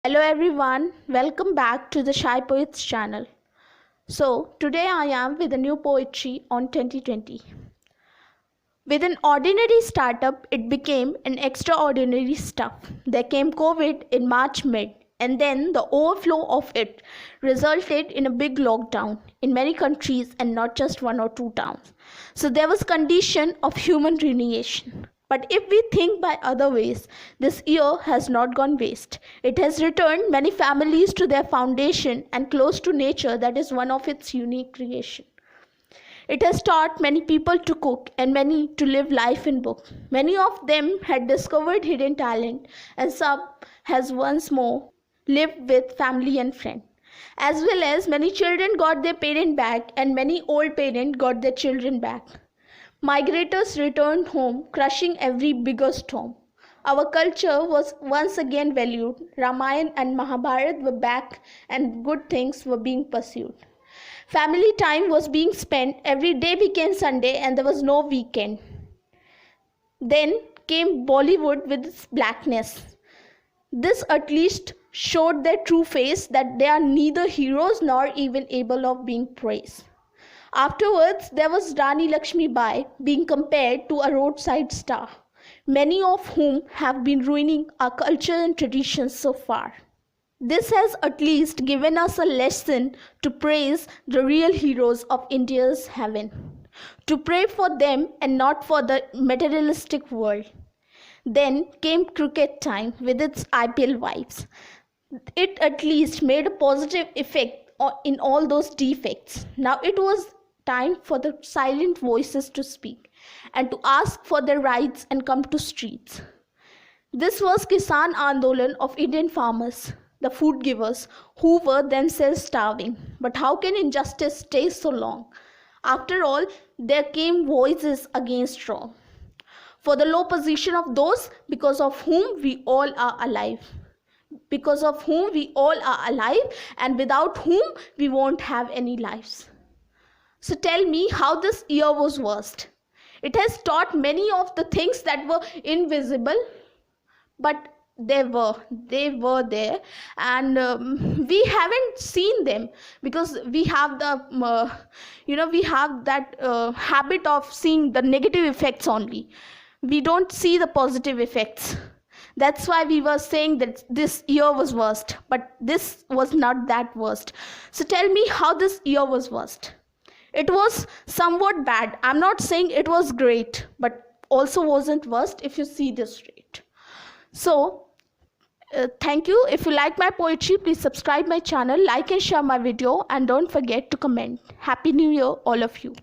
Hello everyone, welcome back to the Shy Poets channel. So, today I am with a new poetry on 2020. With an ordinary startup, it became an extraordinary stuff. There came COVID in March mid, and then the overflow of it resulted in a big lockdown in many countries and not just one or two towns. So there was condition of human ruination. But if we think by other ways, this year has not gone waste. It has returned many families to their foundation and close to nature that is one of its unique creation. It has taught many people to cook and many to live life in book. Many of them had discovered hidden talent and some has once more lived with family and friend. As well as many children got their parent back and many old parents got their children back. Migrators returned home, crushing every bigger storm. Our culture was once again valued. Ramayana and Mahabharata were back and good things were being pursued. Family time was being spent. Every day became Sunday and there was no weekend. Then came Bollywood with its blackness. This at least showed their true face, that they are neither heroes nor even able of being praised. Afterwards, there was Rani Lakshmi Bai being compared to a roadside star, many of whom have been ruining our culture and traditions so far. This has at least given us a lesson to praise the real heroes of India's heaven, to pray for them and not for the materialistic world. Then came cricket time with its IPL vibes. It at least made a positive effect in all those defects. Now it was time for the silent voices to speak and to ask for their rights and come to streets. This was Kisan Andolan of Indian farmers, the food givers who were themselves starving. But how can injustice stay so long? After all, there came voices against wrong, for the low position of those because of whom we all are alive. Because of whom we all are alive and without whom we won't have any lives. So tell me how this year was worst. It has taught many of the things that were invisible, but they were there, and we haven't seen them because we have the we have that habit of seeing the negative effects only. We don't see the positive effects. That's why we were saying that this year was worst, but this was not that worst. So tell me how this year was worst. It was somewhat bad. I'm not saying it was great, but also wasn't worst if you see this rate. So thank you. If you like my poetry, please subscribe my channel, like and share my video, and don't forget to comment. Happy New Year, all of you.